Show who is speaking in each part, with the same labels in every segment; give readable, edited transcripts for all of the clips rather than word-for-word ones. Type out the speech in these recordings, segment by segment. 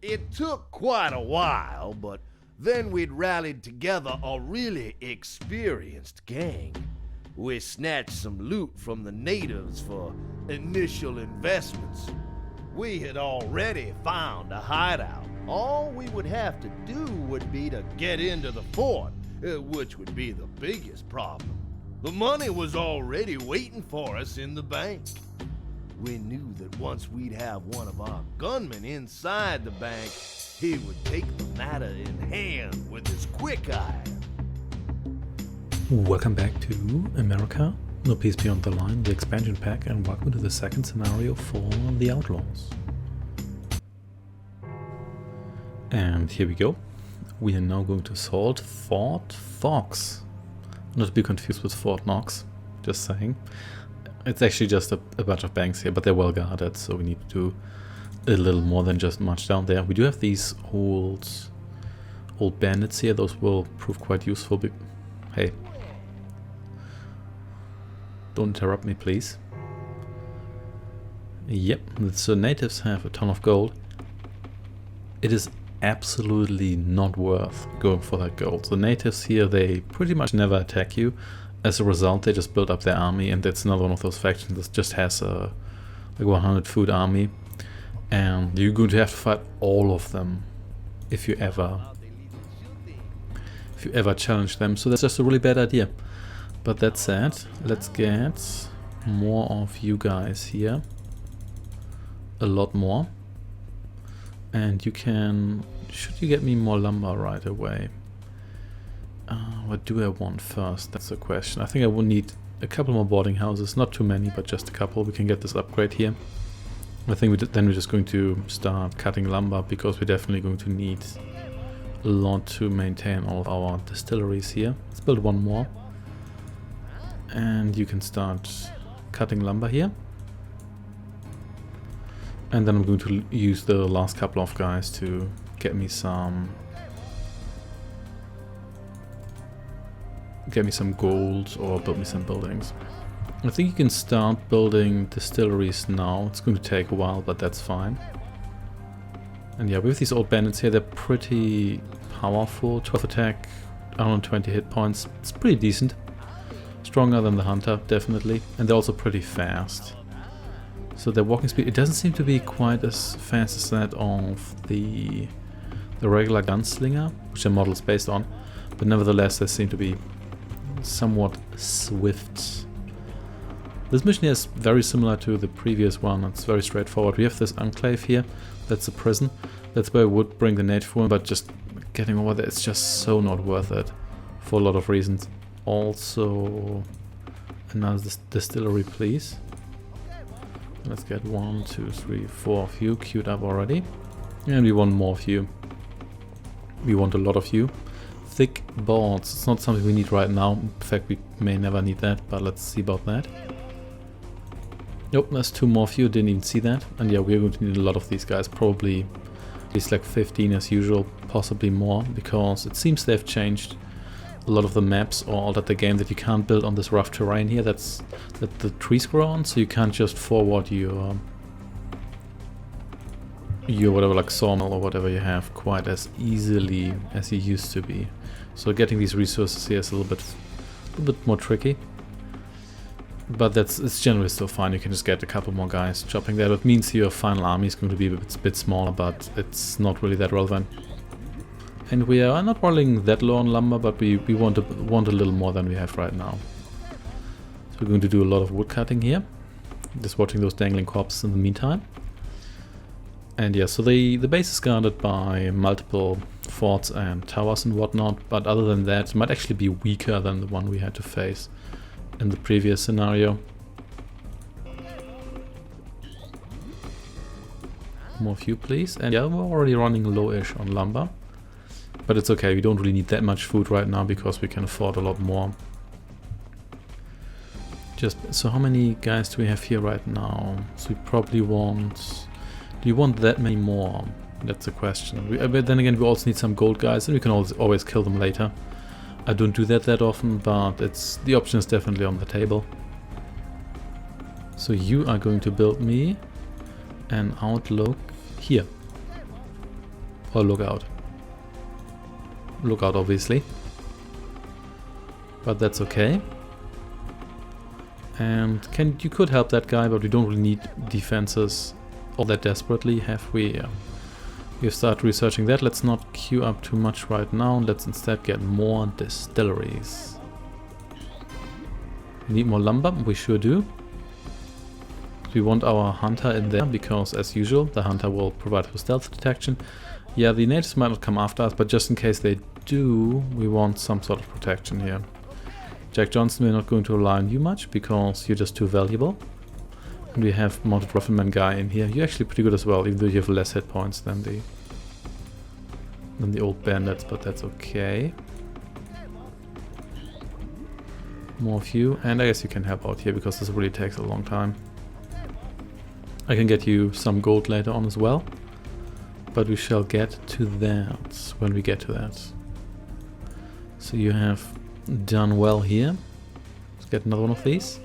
Speaker 1: It took quite a while, but then we'd rallied together a really experienced gang. We snatched some loot from the natives for initial investments. We had already found a hideout. All we would have to do would be to get into the fort, which would be the biggest problem. The money was already waiting for us in the bank. We knew that once we'd have one of our gunmen inside the bank, he would take the matter in hand with his quick eye.
Speaker 2: Welcome back to America, No Peace Beyond the Line, the expansion pack, and welcome to the second scenario for the Outlaws. And here we go. We are now going to assault Fort Fox. Not to be confused with Fort Knox, just saying. It's actually just a bunch of banks here, but they're well guarded, so we need to do a little more than just march down there. We do have these old bandits here. Those will prove quite useful. Hey, don't interrupt me, please. Yep, so natives have a ton of gold. It is absolutely not worth going for that gold. The natives here, they pretty much never attack you. As a result, they just build up their army, and that's another one of those factions that just has a like 100 foot army, and you're going to have to fight all of them if you ever challenge them. So that's just a really bad idea. But that said, let's get more of you guys here, a lot more, and you can. Should you get me more lumber right away? What do I want first? That's the question. I think I will need a couple more boarding houses. Not too many, but just a couple. We can get this upgrade here. I think then we're just going to start cutting lumber, because we're definitely going to need a lot to maintain all of our distilleries here. Let's build one more. And you can start cutting lumber here. And then I'm going to use the last couple of guys to get me some gold or build me some buildings. I think you can start building distilleries now. It's going to take a while, but that's fine. And yeah, with these old bandits here, they're pretty powerful. 12 attack, 120 hit points. It's pretty decent. Stronger than the hunter, definitely. And they're also pretty fast. So their walking speed, it doesn't seem to be quite as fast as that of the regular gunslinger, which the model is based on. But nevertheless, they seem to be somewhat swift. This mission is very similar to the previous one. It's very straightforward. We have this enclave here. That's a prison. That's where I would bring the native one, but just getting over there, it's just so not worth it for a lot of reasons. Also, another distillery, please. Let's get 1, 2, 3, 4 of you queued up already. And we want more of you. We want a lot of you. Thick boards. It's not something we need right now. In fact, we may never need that, but let's see about that. Nope, there's 2 more of you. Didn't even see that. And yeah, we're going to need a lot of these guys. Probably at least like 15 as usual, possibly more, because it seems they've changed a lot of the maps or altered the game that you can't build on this rough terrain here. That the trees grow on, so you can't just forward your whatever, like sawmill or whatever you have, quite as easily as you used to be. So getting these resources here is a little bit more tricky. But it's generally still fine. You can just get a couple more guys chopping that. It means your final army is going to be a bit smaller, but it's not really that relevant. And we are not rolling that low on lumber, but we want a little more than we have right now. So we're going to do a lot of wood cutting here. Just watching those dangling corpses in the meantime. And yeah, so the base is guarded by multiple forts and towers and whatnot, but other than that, it might actually be weaker than the one we had to face in the previous scenario. More fuel, please. And yeah, we're already running low-ish on lumber. But it's okay, we don't really need that much food right now because we can afford a lot more. So how many guys do we have here right now? So we probably want... Do you want that many more? That's the question. But then again, we also need some gold guys, and we can always kill them later. I don't do that often, but the option is definitely on the table. So you are going to build me an outlook here. Or lookout. Lookout, obviously. But that's okay. And you could help that guy, but we don't really need defenses all that desperately, have we? We've started researching that. Let's not queue up too much right now. Let's instead get more distilleries. We need more lumber, we sure do. We want our hunter in there because, as usual, the hunter will provide for stealth detection. Yeah, the natives might not come after us, but just in case they do, we want some sort of protection here. Jack Johnson, we're not going to rely on you much because you're just too valuable. And we have Mounted Rifleman guy in here. You're actually pretty good as well, even though you have less hit points than the old bandits, but that's okay. More of you, and I guess you can help out here because this really takes a long time. I can get you some gold later on as well, but we shall get to that when we get to that. So you have done well here. Let's get another one of these.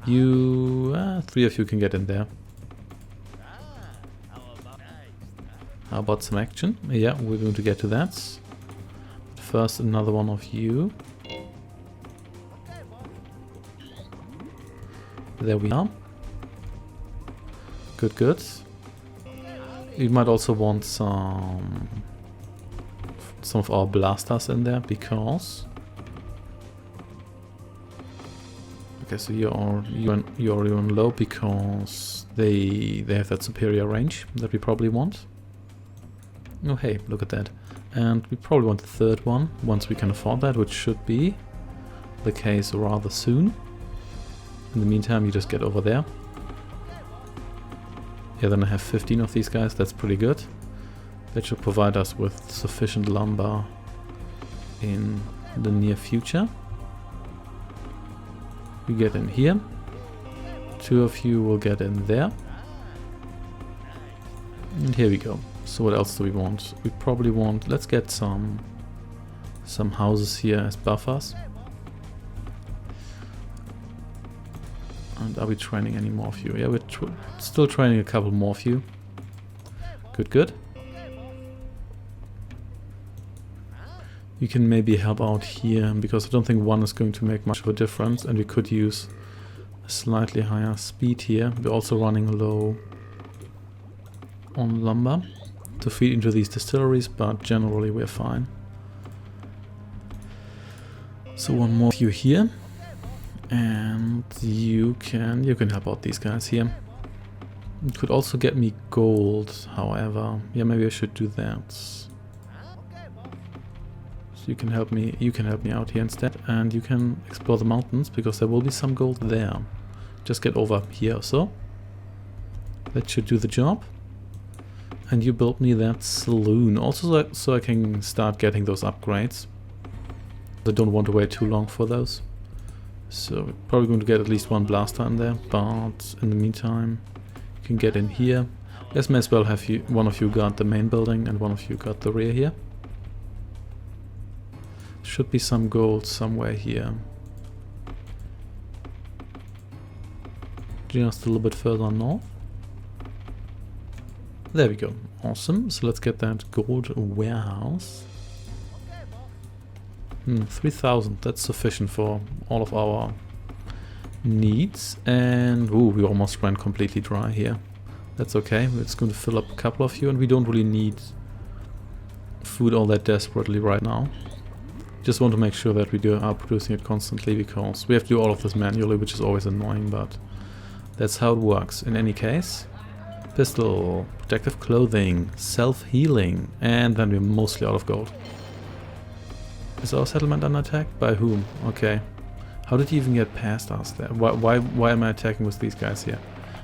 Speaker 2: You, 3 of you can get in there. How about some action? Yeah, we're going to get to that. But first, another one of you. There we are. Good, good. We might also want some of our blasters in there because. Okay, so you're on low because they have that superior range that we probably want. Oh hey, look at that. And we probably want the third one once we can afford that, which should be the case rather soon. In the meantime, you just get over there. Yeah, then I have 15 of these guys, that's pretty good. That should provide us with sufficient lumber in the near future. You get in here. 2 of you will get in there. And here we go. So what else do we want? We probably want, let's get some houses here as buffers. And are we training any more of you? Yeah, we're still training a couple more of you. Good, good. You can maybe help out here, because I don't think one is going to make much of a difference, and we could use a slightly higher speed here. We're also running low on lumber to feed into these distilleries, but generally we're fine. So one more of you here. And you can help out these guys here. You could also get me gold, however. Yeah, maybe I should do that. So you can help me out here instead, and you can explore the mountains because there will be some gold there. Just get over here or so. That should do the job. And you build me that saloon also so I can start getting those upgrades. I don't want to wait too long for those. So we're probably going to get at least one blaster in there, but in the meantime you can get in here. Let's may as well have one of you guard the main building and one of you guard the rear here. Should be some gold somewhere here. Just a little bit further north. There we go. Awesome. So let's get that gold warehouse. 3,000, that's sufficient for all of our needs. And ooh, we almost ran completely dry here. That's okay, we're just going to fill up a couple of you, and we don't really need food all that desperately right now. Just want to make sure that we are producing it constantly, because we have to do all of this manually, which is always annoying, but that's how it works. In any case, pistol, protective clothing, self-healing, and then we're mostly out of gold. Is our settlement under attack? By whom? Okay. How did you even get past us there? Why am I attacking with these guys here?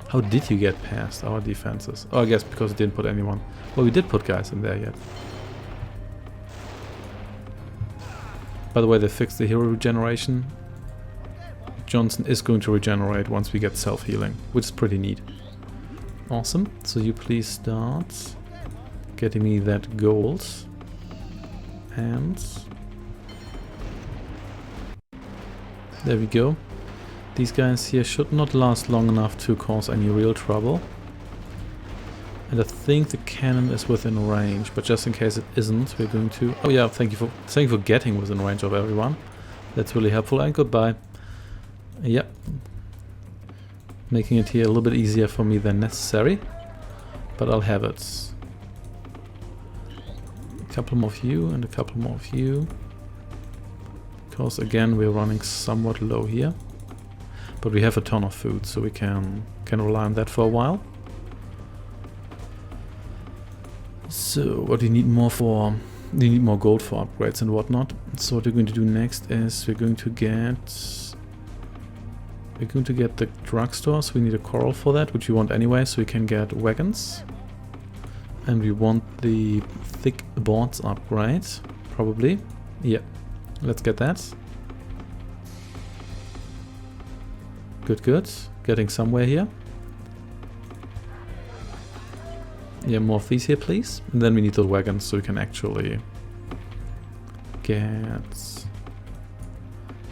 Speaker 2: How did you get past our defenses? Oh, I guess because we didn't put anyone. Well, we did put guys in there yet. By the way, they fixed the hero regeneration. Johnson is going to regenerate once we get self-healing, which is pretty neat. Awesome. So you please start getting me that gold. And there we go. These guys here should not last long enough to cause any real trouble. And I think the cannon is within range, but just in case it isn't, we're going to... Oh yeah, thank you for getting within range of everyone. That's really helpful, and goodbye. Yep. Making it here a little bit easier for me than necessary, but I'll have it. A couple more of you and a couple more of you. Because again, we're running somewhat low here. But we have a ton of food, so we can rely on that for a while. So what do you need more for? You need more gold for upgrades and whatnot. So what we're going to do next is we're going to get the drugstore. So we need a coral for that, which we want anyway, so we can get wagons. And we want the thick boards upgrade, probably. Yeah, let's get that. Good, good. Getting somewhere here. Yeah, more of these here, please. And then we need the wagons so we can actually get... So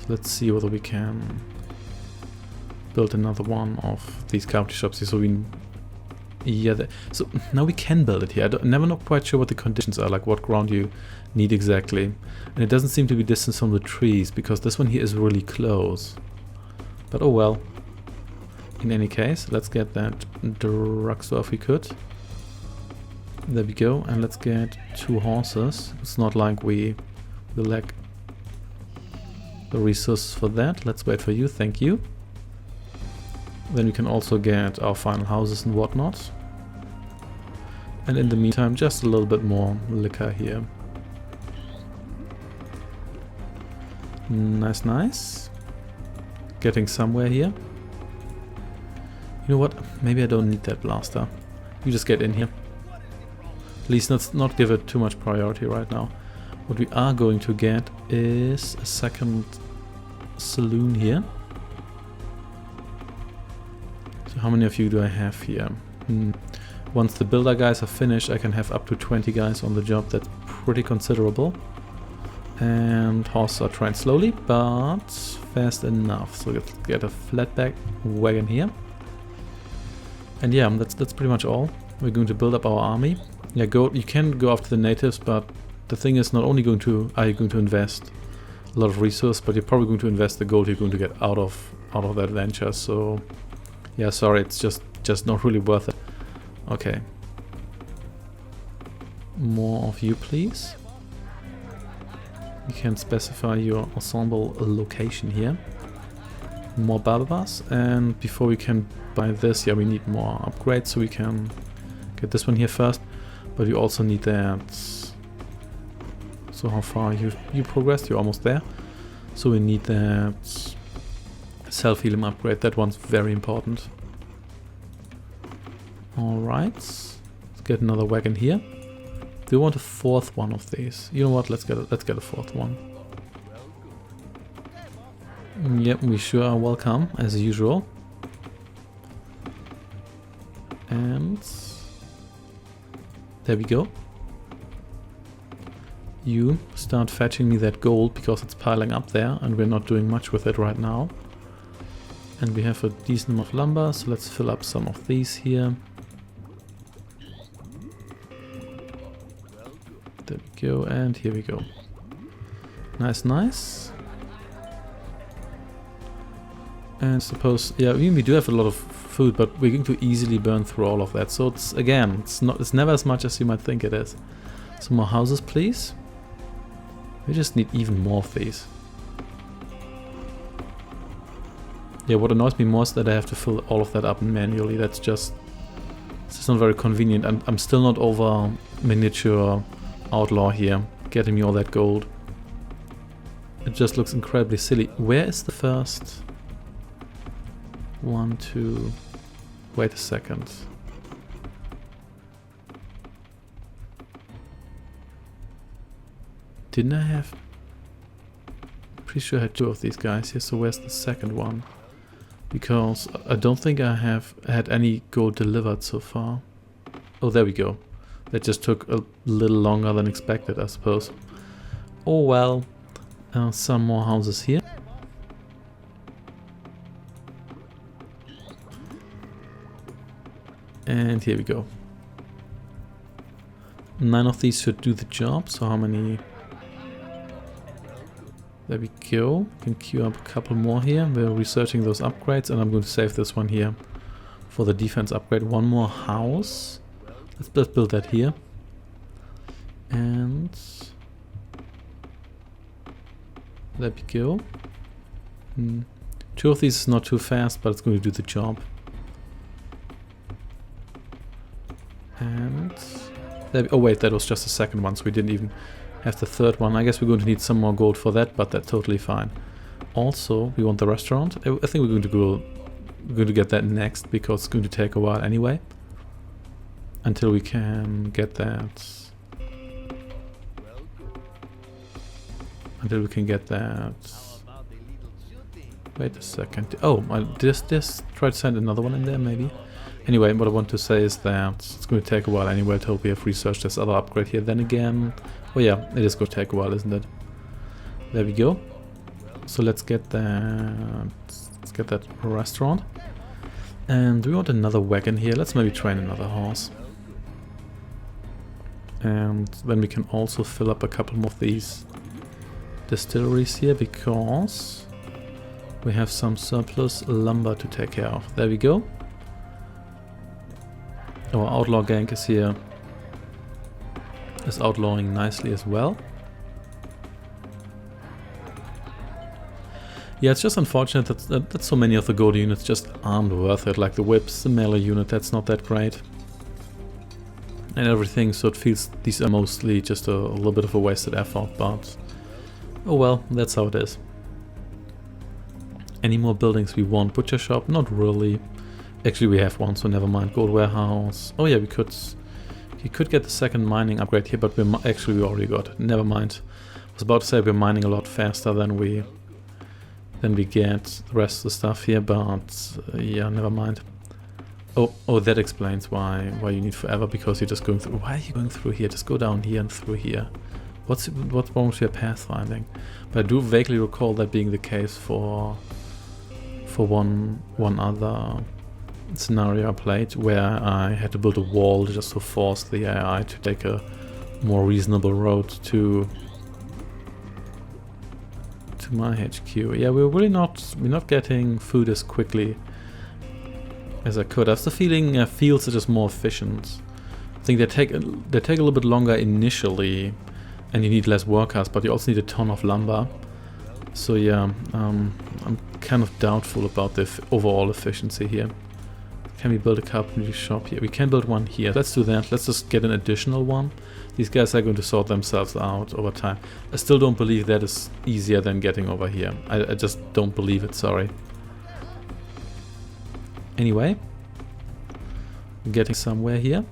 Speaker 2: let's see whether we can build another one of these county shops here. So we... Yeah, so now we can build it here. I'm never not quite sure what the conditions are, like what ground you need exactly. And it doesn't seem to be distance from the trees, because this one here is really close. But oh well. In any case, let's get that drugstore if we could. There we go, and let's get 2 horses. It's not like we lack the resources for that. Let's wait for you, thank you. Then we can also get our final houses and whatnot. And in the meantime, just a little bit more liquor here. Nice, nice. Getting somewhere here. You know what? Maybe I don't need that blaster. You just get in here. At least let's not give it too much priority right now. What we are going to get is a second saloon here. So how many of you do I have here? Once the builder guys are finished, I can have up to 20 guys on the job. That's pretty considerable. And horses are trying slowly, but fast enough. So let's get a flatback wagon here. And yeah, that's pretty much all. We're going to build up our army. Yeah, you can go after the natives, but the thing is, not only are you going to invest a lot of resource, but you're probably going to invest the gold you're going to get out of that venture. So yeah, sorry, it's just not really worth it. Okay. More of you, please. You can specify your ensemble location here. More barbars, and before we can buy this, yeah, we need more upgrades, so we can get this one here first. But you also need that. So how far you progressed? You're almost there. So we need that self-healing upgrade. That one's very important. Alright. Let's get another wagon here. Do you want a 4th one of these? You know what? Let's get a 4th one. Yep, we sure are welcome, as usual. And there we go. You start fetching me that gold, because it's piling up there and we're not doing much with it right now. And we have a decent amount of lumber, so let's fill up some of these here. There we go, and here we go. Nice, nice. And suppose, yeah, we do have a lot of food, but we're going to easily burn through all of that. So it's, again, it's never as much as you might think it is. Some more houses, please. We just need even more of these. Yeah, what annoys me most is that I have to fill all of that up manually. It's just not very convenient. I'm still not over miniature outlaw here, getting me all that gold. It just looks incredibly silly. Where is the first? 1, 2... Wait a second. Didn't I have... Pretty sure I had 2 of these guys here, so where's the second one? Because I don't think I have had any gold delivered so far. Oh, there we go. That just took a little longer than expected, I suppose. Oh well. Some more houses here. And here we go. 9 of these should do the job. So how many? There we go. We can queue up a couple more here. We're researching those upgrades, and I'm going to save this one here for the defense upgrade. One more house. Let's build that here. And there we go. 2 of these is not too fast, but it's going to do the job. And there oh wait, that was just the second one, so we didn't even have the third one. I guess we're going to need some more gold for that, but that's totally fine. Also, we want the restaurant. I think we're going to get that next, because it's going to take a while anyway. Until we can get that. Until we can get that. Wait a second. Oh, just try to send another one in there, maybe. Anyway, what I want to say is that it's going to take a while anyway until we have researched this other upgrade here. Then again, oh yeah, it is going to take a while, isn't it? There we go. So let's get that. Let's get that restaurant. And we want another wagon here. Let's maybe train another horse. And then we can also fill up a couple more of these distilleries here, because we have some surplus lumber to take care of. There we go. Our outlaw gang is here. Is outlawing nicely as well. Yeah, it's just unfortunate that so many of the gold units just aren't worth it. Like the whips, the melee unit, that's not that great. And everything, so it feels these are mostly just a little bit of a wasted effort, but oh well, that's how it is. Any more buildings we want? Butcher shop? Not really. Actually, we have one, so never mind. Gold warehouse. Oh yeah, we could get the second mining upgrade here, but we already got it. Never mind. I was about to say we're mining a lot faster than we get the rest of the stuff here, but yeah, never mind. Oh, that explains why you need forever, because you're just going through. Why are you going through here? Just go down here and through here. What's wrong with your pathfinding? But I do vaguely recall that being the case for one other scenario I played, where I had to build a wall just to force the AI to take a more reasonable road to my HQ. Yeah, we're not getting food as quickly as I could. I have the feeling fields are just more efficient. I think they take a little bit longer initially, and you need less workers, but you also need a ton of lumber. So yeah, I'm kind of doubtful about the overall efficiency here. Can we build a carpentry shop here? We can build one here. Let's do that. Let's just get an additional one. These guys are going to sort themselves out over time. I still don't believe that is easier than getting over here. I just don't believe it, sorry. Anyway, we're getting somewhere here.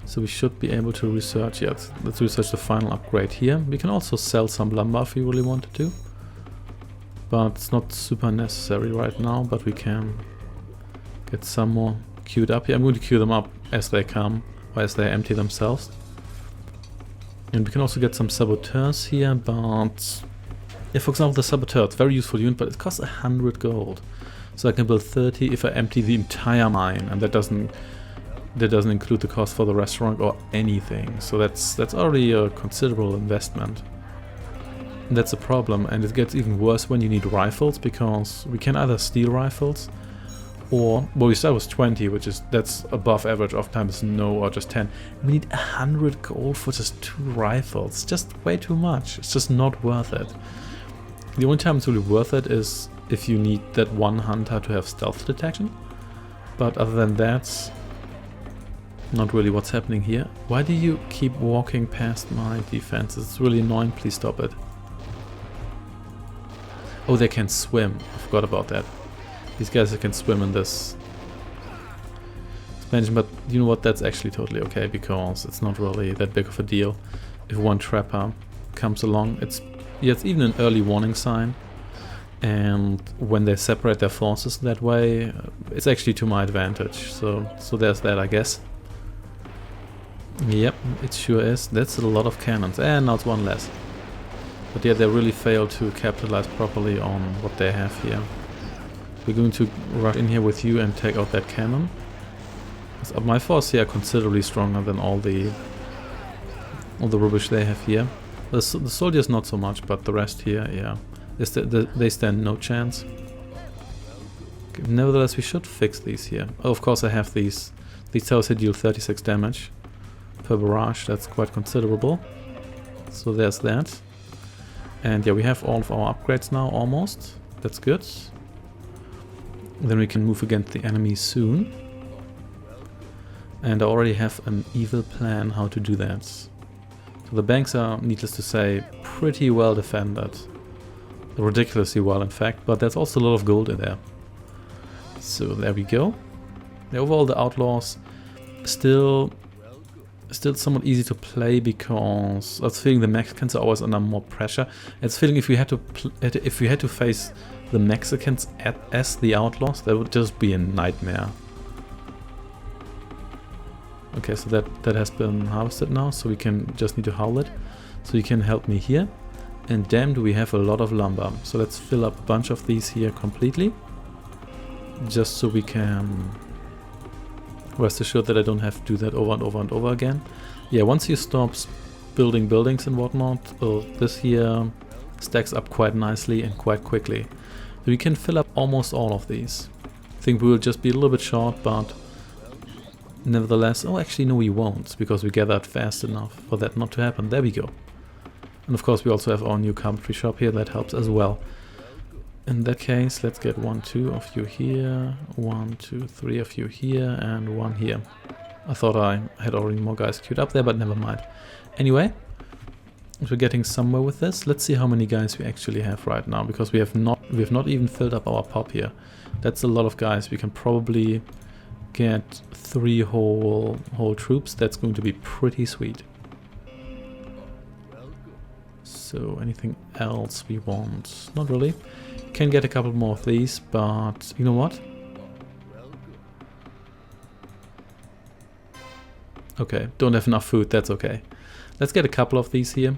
Speaker 2: So we should be able to research. Yeah, let's research the final upgrade here. We can also sell some lumber if we really wanted to. But it's not super necessary right now, but we can get some more queued up here. I'm going to queue them up as they come, or as they empty themselves. And we can also get some saboteurs here, but yeah, for example, the Saboteur, it's a very useful unit, but it costs 100 gold. So I can build 30 if I empty the entire mine, and that doesn't include the cost for the restaurant or anything. So that's already a considerable investment. And that's a problem, and it gets even worse when you need rifles, because we can either steal rifles, or, well, we start with 20, that's above average, oftentimes no, or just 10. We need 100 gold for just 2 rifles. Just way too much. It's just not worth it. The only time it's really worth it is if you need that one hunter to have stealth detection. But other than that, not really what's happening here. Why do you keep walking past my defenses? It's really annoying. Please stop it. Oh, they can swim. I forgot about that. These guys can swim in this expansion, but you know what? That's actually totally okay, because it's not really that big of a deal. If one trapper comes along, it's even an early warning sign. And when they separate their forces that way, it's actually to my advantage. So there's that, I guess. Yep, it sure is. That's a lot of cannons, and now it's one less. But yeah, they really failed to capitalize properly on what they have here. We're going to rush in here with you and take out that cannon. My force here are considerably stronger than all the all the rubbish they have here. The soldiers not so much, but the rest here, yeah, they stand no chance. Okay, nevertheless, we should fix these here. Oh, of course I have these towers here deal 36 damage per barrage. That's quite considerable. So there's that. And yeah, we have all of our upgrades now, almost. That's good. Then we can move against the enemy soon. And I already have an evil plan how to do that. So the banks are, needless to say, pretty well defended. Ridiculously well, in fact, but there's also a lot of gold in there. So there we go. Yeah, overall, the Outlaws still somewhat easy to play because I was feeling the Mexicans are always under more pressure. It's feeling if we had to face the Mexicans as the Outlaws, that would just be a nightmare. Okay, so that has been harvested now, so we can just need to howl it. So you can help me here. And damn, do we have a lot of lumber. So let's fill up a bunch of these here completely. Just so we can rest assured that I don't have to do that over and over and over again. Yeah, once you stop building buildings and whatnot, this here stacks up quite nicely and quite quickly. So we can fill up almost all of these. I think we will just be a little bit short, but nevertheless... Oh, actually no, we won't, because we gathered fast enough for that not to happen. There we go. And of course we also have our new carpentry shop here, that helps as well. In that case, let's get 1, 2 of you here, 1, 2, 3 of you here, and 1 here. I thought I had already more guys queued up there, but never mind. Anyway, we're getting somewhere with this. Let's see how many guys we actually have right now, because we have not even filled up our pop here. That's a lot of guys. We can probably get 3 whole troops. That's going to be pretty sweet. So anything else we want? Not really. Can get a couple more of these, but you know what? Okay, don't have enough food, that's okay. Let's get a couple of these here.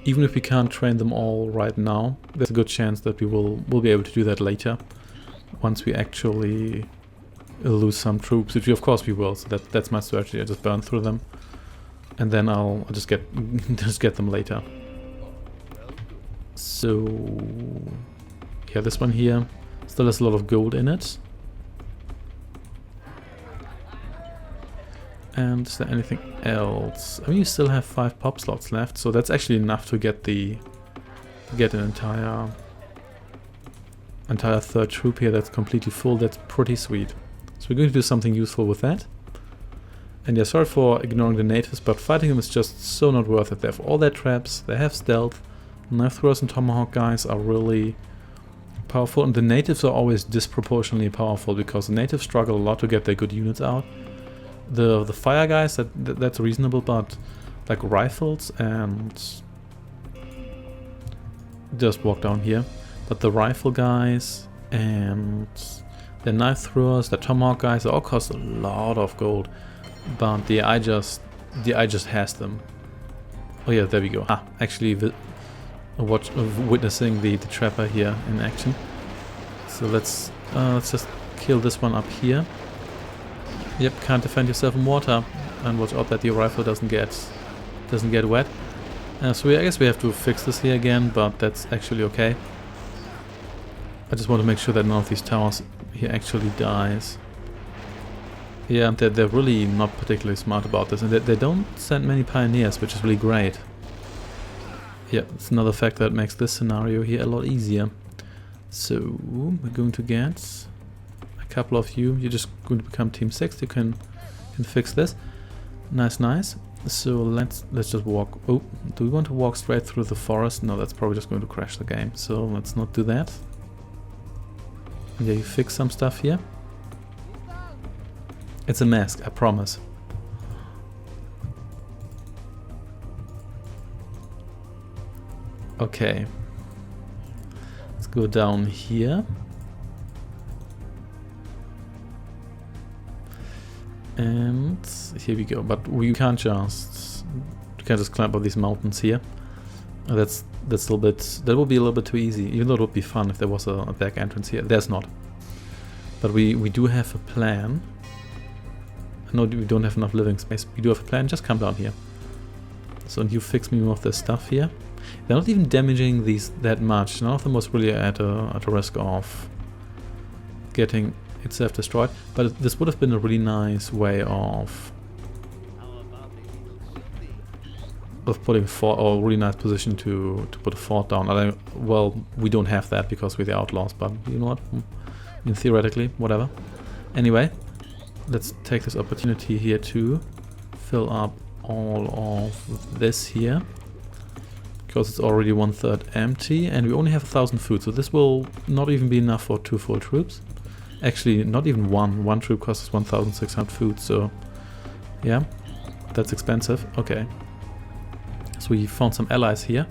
Speaker 2: Even if we can't train them all right now, there's a good chance that we'll be able to do that later. Once we actually lose some troops, which of course we will, so that's my strategy. I just burn through them. And then I'll just get them later. So yeah, this one here still has a lot of gold in it. And is there anything else? I mean, you still have 5 pop slots left, so that's actually enough to get an entire 3rd troop here that's completely full. That's pretty sweet. So we're going to do something useful with that. And yeah, sorry for ignoring the natives, but fighting them is just so not worth it. They have all their traps, they have stealth. Knife throwers and tomahawk guys are really powerful, and the natives are always disproportionately powerful because the natives struggle a lot to get their good units out. The fire guys, that's reasonable, but like rifles and just walk down here. But the rifle guys and the knife throwers, the tomahawk guys, they all cost a lot of gold. But the AI just has them. Oh yeah, there we go. Ah, actually witnessing the trapper here in action. So let's just kill this one up here. Yep, can't defend yourself in water, and watch out that your rifle doesn't get wet. So I guess we have to fix this here again, but that's actually okay. I just want to make sure that none of these towers here actually dies. Yeah, and they're really not particularly smart about this, and they don't send many pioneers, which is really great. Yeah, it's another factor that makes this scenario here a lot easier. So we're going to get a couple of you. You're just going to become Team 6. You can fix this. Nice, nice. So let's just walk. Oh, do we want to walk straight through the forest? No, that's probably just going to crash the game. So let's not do that. Yeah, you fix some stuff here. It's a mask, I promise. Okay. Let's go down here. And here we go. But we can't just climb up these mountains here. That's a little bit. That would be a little bit too easy. Even though it would be fun if there was a back entrance here. There's not. But we do have a plan. No, we don't have enough living space. We do have a plan. Just come down here. So you fix me with this stuff here. They're not even damaging these that much. None of them was really at a risk of getting itself destroyed. But this would have been a really nice way of putting fort, or a really nice position to put a fort down. Well, we don't have that because we're the Outlaws, but you know what? I mean, theoretically, whatever. Anyway, let's take this opportunity here to fill up all of this here, because it's already 1/3 empty, and we only have 1,000 food, so this will not even be enough for 2 full troops. Actually, not even one. One troop costs us 1,600 food, so yeah, that's expensive. Okay. So we found some allies here.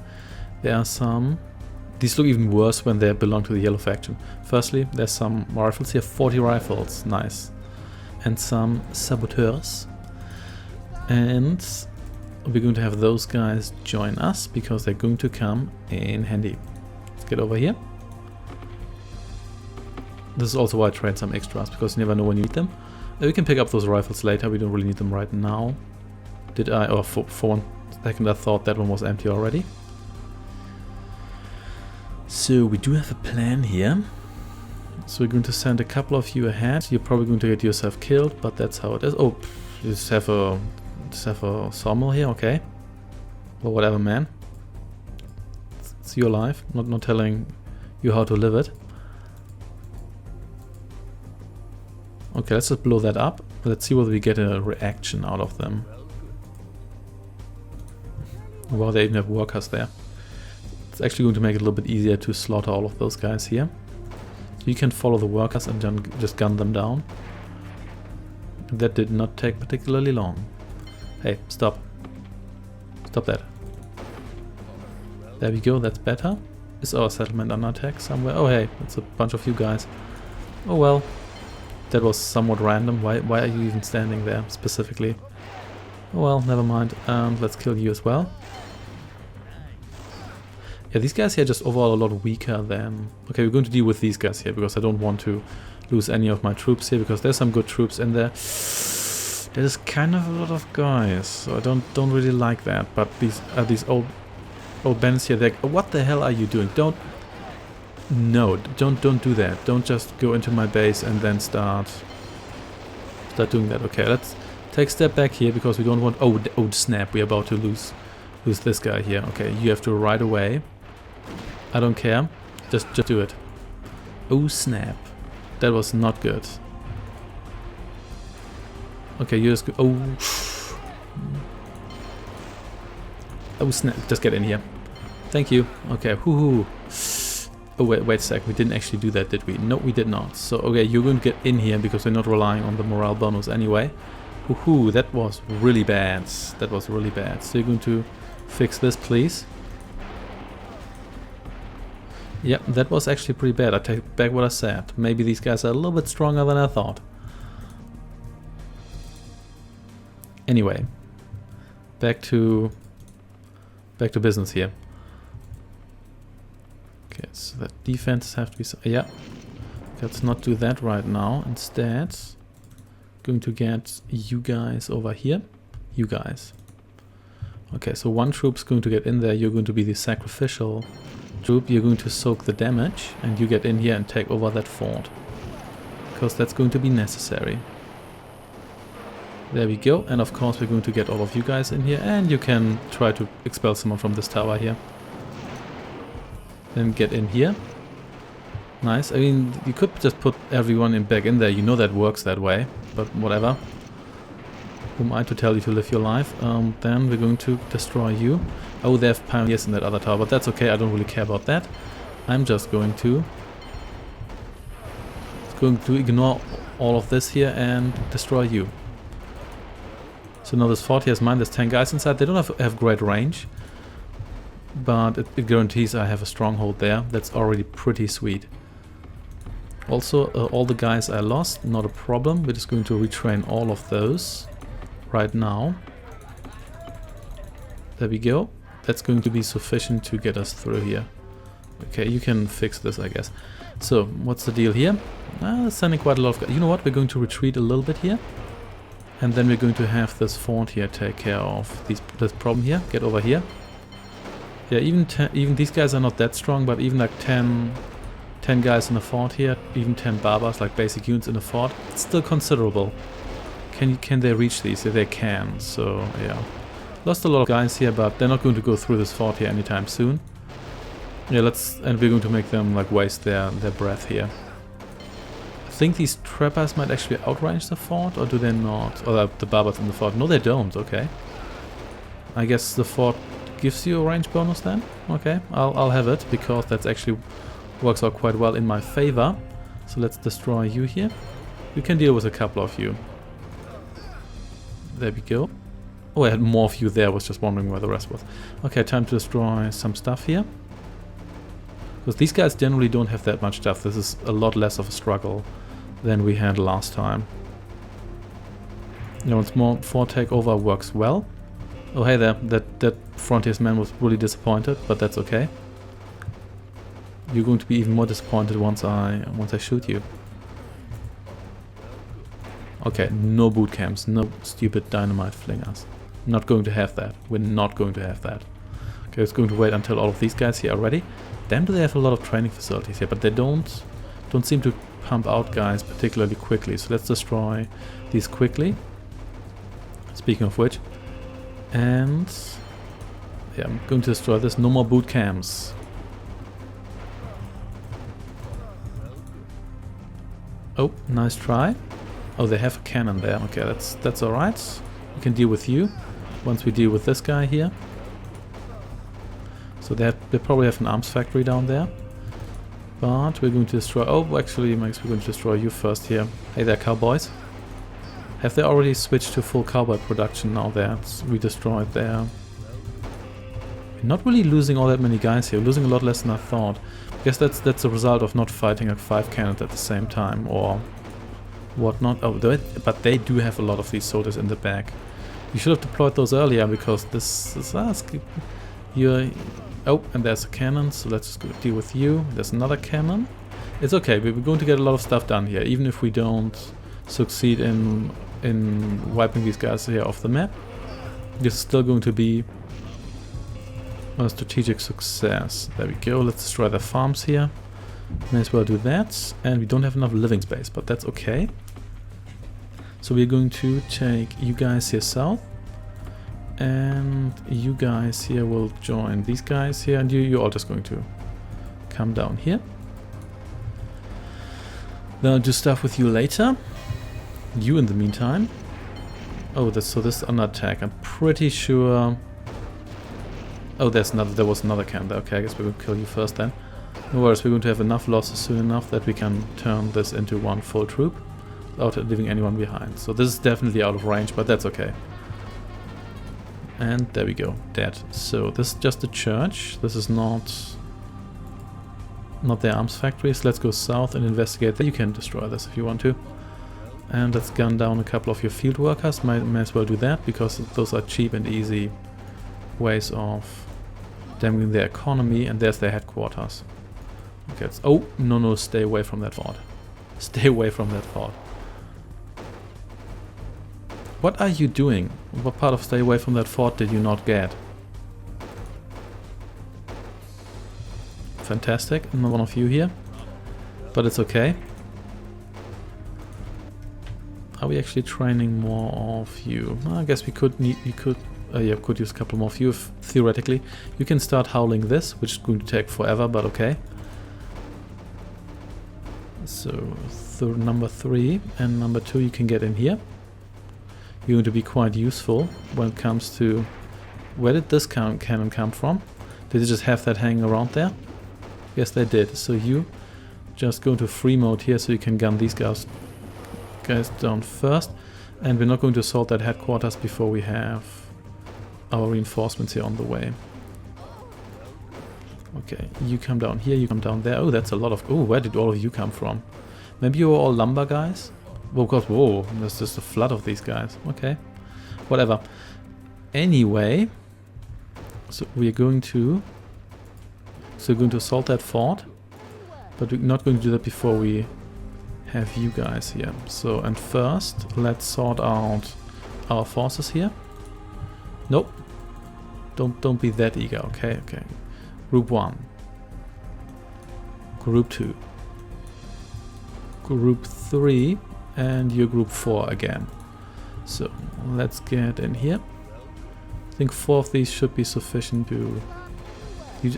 Speaker 2: There are some... These look even worse when they belong to the yellow faction. Firstly, there's some rifles here. 40 rifles. Nice. And some saboteurs. And we're going to have those guys join us because they're going to come in handy. Let's get over here. This is also why I trade some extras, because you never know when you need them. We can pick up those rifles later. We don't really need them right now. Did I? Oh, for one second I thought that one was empty already. So we do have a plan here. So we're going to send a couple of you ahead. You're probably going to get yourself killed, but that's how it is. Oh, you just have a sawmill here, okay. Well, whatever, man. It's your life. Not telling you how to live it. Okay, let's just blow that up. Let's see whether we get a reaction out of them. Wow, they even have workers there. It's actually going to make it a little bit easier to slaughter all of those guys here. You can follow the workers and just gun them down. That did not take particularly long. Hey, stop. Stop that. There we go, that's better. Is our settlement under attack somewhere? Oh hey, it's a bunch of you guys. Oh well. That was somewhat random. Why are you even standing there specifically? Oh well, never mind. Let's kill you as well. Yeah, these guys here are just overall a lot weaker than... Okay, we're going to deal with these guys here because I don't want to lose any of my troops here because there's some good troops in there. There's kind of a lot of guys, so I don't really like that. But these old bandits here, they're... What the hell are you doing? Don't do that. Don't just go into my base and then start doing that. Okay, let's take a step back here because we don't want... Oh snap, we're about to lose this guy here. Okay, you have to right away. I don't care. Just do it. Oh snap. That was not good. Okay, you just go... Oh snap, just get in here. Thank you. Okay, whoo. Oh wait a sec, we didn't actually do that, did we? No, we did not. So okay, you're going to get in here because we're not relying on the morale bonus anyway. Woohoo, that was really bad. That was really bad. So you're going to fix this, please. Yep, that was actually pretty bad. I take back what I said. Maybe these guys are a little bit stronger than I thought. Anyway, back to business here. Okay, so that defenses have to be... Yeah, let's not do that right now. Instead, going to get you guys over here. You guys. Okay, so one troop's going to get in there. You're going to be the Sacrificial Troop. You're going to soak the damage, and you get in here and take over that fort. Because that's going to be necessary. There we go. And of course, we're going to get all of you guys in here, and you can try to expel someone from this tower here. Then get in here. Nice. I mean, you could just put everyone back in there. You know that works that way. But whatever. Who am I to tell you to live your life? Then we're going to destroy you. Oh, they have pioneers in that other tower, but that's okay. I don't really care about that. I'm just going to ignore all of this here and destroy you. So now this fort here is mine. There's 10 guys inside. They don't have great range, but it guarantees I have a stronghold there. That's already pretty sweet. Also, all the guys I lost, not a problem. We're just going to retrain all of those right now. There we go. That's going to be sufficient to get us through here. Okay, you can fix this, I guess. So, what's the deal here? Sending quite a lot of guys. You know what? We're going to retreat a little bit here. And then we're going to have this fort here take care of this problem here. Get over here. Yeah, even these guys are not that strong, but even like 10 guys in a fort here, even 10 barbars, like basic units in a fort, it's still considerable. Can they reach these? Yeah, they can, so yeah. Lost a lot of guys here, but they're not going to go through this fort here anytime soon. Yeah, and we're going to make them like waste their breath here. I think these trappers might actually outrange the fort, or do they not? Or the barbars in the fort. No, they don't, okay. I guess the fort gives you a range bonus then? Okay, I'll have it, because that's actually works out quite well in my favor. So let's destroy you here. You can deal with a couple of you. There we go. Oh, I had more of you there, I was just wondering where the rest was. Okay, time to destroy some stuff here. Because these guys generally don't have that much stuff. This is a lot less of a struggle than we had last time. You know, once more, fort takeover works well. Oh hey there, that frontiersman was really disappointed, but that's okay. You're going to be even more disappointed once I shoot you. Okay, no boot camps, no stupid dynamite flingers. Not going to have that. We're not going to have that. Okay, it's going to wait until all of these guys here are ready. Damn, do they have a lot of training facilities here, but they don't seem to pump out guys particularly quickly. So let's destroy these quickly. Speaking of which. And yeah, I'm going to destroy this. No more boot camps. Oh, nice try. Oh, they have a cannon there. Okay, that's alright. We can deal with you once we deal with this guy here. So they probably have an arms factory down there. But we're going to destroy... Oh, actually, Max, we're going to destroy you first here. Hey there, cowboys. Have they already switched to full cowboy production now that we destroyed there? We're not really losing all that many guys here. We're losing a lot less than I thought. I guess that's a result of not fighting like 5 cannons at the same time or whatnot. Oh, but they do have a lot of these soldiers in the back. You should have deployed those earlier, because this is... Oh, and there's a cannon, so let's just go deal with you. There's another cannon. It's okay, we're going to get a lot of stuff done here, even if we don't succeed in wiping these guys here off the map. This is still going to be a strategic success. There we go, let's destroy their farms here. May as well do that. And we don't have enough living space, but that's okay. So we're going to take you guys here south. And you guys here will join these guys here. And you're all just going to come down here. Then I'll do stuff with you later. You in the meantime. Oh, so this is under attack. I'm pretty sure... Oh, there was another cannon there. Okay, I guess we're going to kill you first then. No worries, we're going to have enough losses soon enough that we can turn this into one full troop without leaving anyone behind. So this is definitely out of range, but that's okay. And there we go, dead. So this is just a church. This is not their arms factories. Let's go south and investigate. You can destroy this if you want to. And let's gun down a couple of your field workers. May as well do that, because those are cheap and easy ways of damaging their economy. And there's their headquarters. Okay, oh, no, stay away from that fort. Stay away from that fort. What are you doing? What part of stay away from that fort did you not get? Fantastic, another one of you here. But it's okay. Are we actually training more of you? I guess we could use a couple more of you theoretically. You can start howling this, which is going to take forever, but okay. So number 3 and number 2 you can get in here. You're going to be quite useful when it comes to... Where did this cannon come from? Did they just have that hanging around there? Yes, they did. So you just go into free mode here so you can gun these guys down first. And we're not going to assault that headquarters before we have our reinforcements here on the way. Okay, you come down here, you come down there. Oh, that's a lot of... Oh, where did all of you come from? Maybe you were all lumber guys? Well, of course, whoa, there's just a flood of these guys. Okay, whatever. Anyway, so we're going to assault that fort, but we're not going to do that before we have you guys here. So, and first, let's sort out our forces here. Nope. Don't be that eager. Okay, okay. Group 1. Group 2. Group 3. And you're group 4 again. So let's get in here. I think 4 of these should be sufficient to...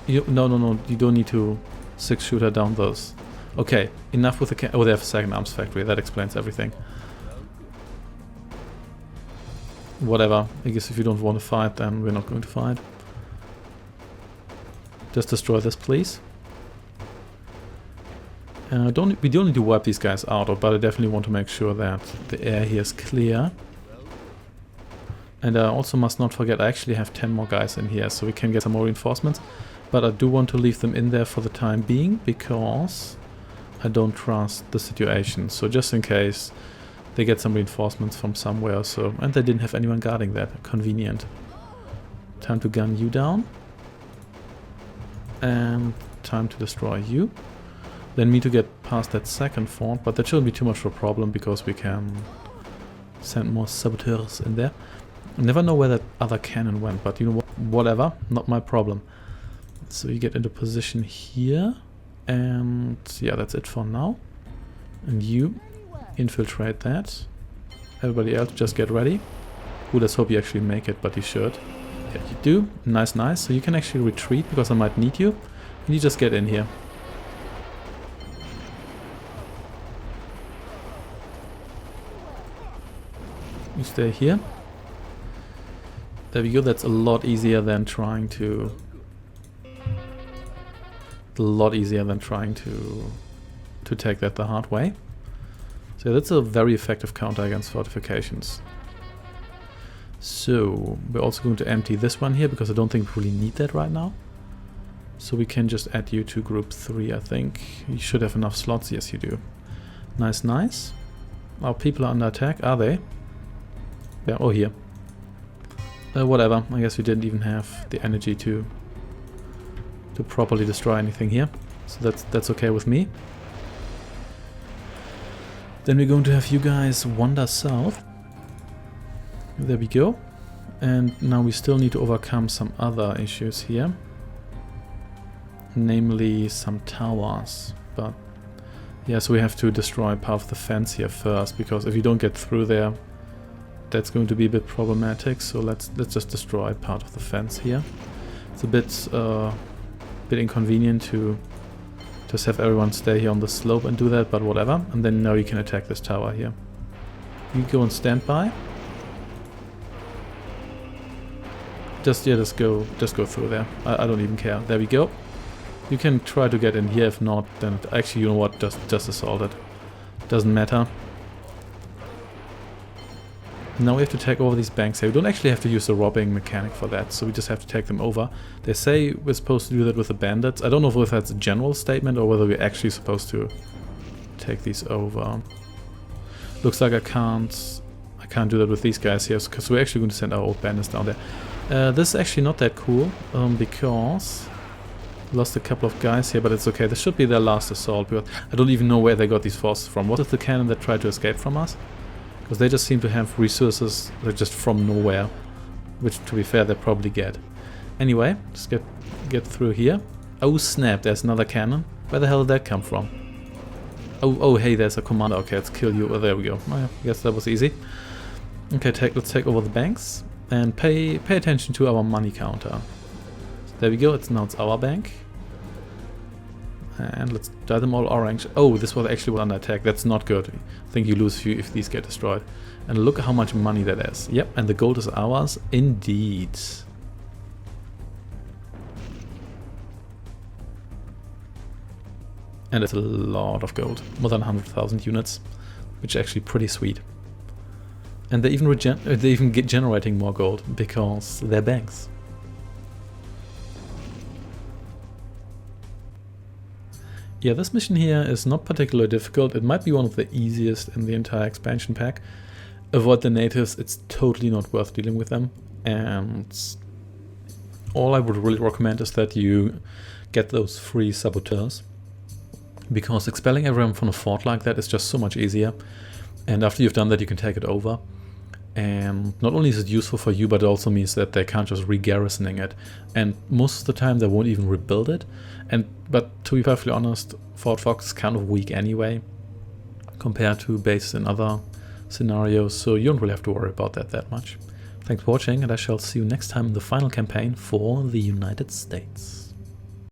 Speaker 2: No, you don't need to 6-shooter down those. Okay, enough with the... Oh, they have a second arms factory. That explains everything. Whatever. I guess if you don't want to fight, then we're not going to fight. Just destroy this, please. We don't need to wipe these guys out, but I definitely want to make sure that the air here is clear. And I also must not forget, I actually have 10 more guys in here, so we can get some more reinforcements. But I do want to leave them in there for the time being, because I don't trust the situation. So just in case they get some reinforcements from somewhere, so... And they didn't have anyone guarding that. Convenient. Time to gun you down. And time to destroy you. Then me to get past that second fort, but that shouldn't be too much of a problem, because we can send more saboteurs in there. I never know where that other cannon went, but you know what? Whatever. Not my problem. So you get into position here. And yeah, that's it for now. And you... infiltrate that. Everybody else just get ready. Ooh, let's hope you actually make it, but you should. Yeah, you do. Nice, nice. So you can actually retreat because I might need you. And you just get in here. You stay here. There we go. That's a lot easier than trying to... to take that the hard way. So that's a very effective counter against fortifications. So we're also going to empty this one here, because I don't think we really need that right now. So we can just add you to group 3, I think. You should have enough slots. Yes, you do. Nice, nice. Our people are under attack, are they? Yeah, oh here. Whatever, I guess we didn't even have the energy to properly destroy anything here. So that's okay with me. Then we're going to have you guys wander south. There we go. And now we still need to overcome some other issues here. Namely some towers. But yeah, so we have to destroy part of the fence here first, because if you don't get through there, that's going to be a bit problematic. So let's just destroy part of the fence here. It's a bit inconvenient to just have everyone stay here on the slope and do that, but whatever. And then now you can attack this tower here. You go and stand by. Just go through there. I don't even care. There we go. You can try to get in here. If not, then actually, you know what? Just assault it. Doesn't matter. Now we have to take over these banks here. We don't actually have to use the robbing mechanic for that, so we just have to take them over. They say we're supposed to do that with the bandits. I don't know if that's a general statement or whether we're actually supposed to take these over. Looks like I can't do that with these guys here, because we're actually going to send our old bandits down there. This is actually not that cool, because lost a couple of guys here, but it's okay. This should be their last assault, because I don't even know where they got these forces from. Was it the cannon that tried to escape from us? Because they just seem to have resources that just from nowhere, which, to be fair, they probably get. Anyway, just get through here. Oh snap, there's another cannon. Where the hell did that come from? Oh hey, there's a commander. Okay, let's kill you. Oh, there we go. Oh, yeah, I guess that was easy. Okay, let's take over the banks and pay attention to our money counter. So there we go. Now it's our bank. And let's dye them all orange. Oh, this was actually under attack. That's not good. I think you lose few if these get destroyed. And look at how much money that is. Yep, and the gold is ours. Indeed. And it's a lot of gold. More than 100,000 units. Which is actually pretty sweet. And they even get generating more gold because they're banks. Yeah, this mission here is not particularly difficult. It might be one of the easiest in the entire expansion pack. Avoid the natives, it's totally not worth dealing with them. And all I would really recommend is that you get those free saboteurs. Because expelling everyone from a fort like that is just so much easier. And after you've done that, you can take it over. And not only is it useful for you, but it also means that they can't just re-garrisoning it. And most of the time they won't even rebuild it. But to be perfectly honest, Fort Fox is kind of weak anyway, compared to bases in other scenarios, so you don't really have to worry about that much. Thanks for watching, and I shall see you next time in the final campaign for the United States.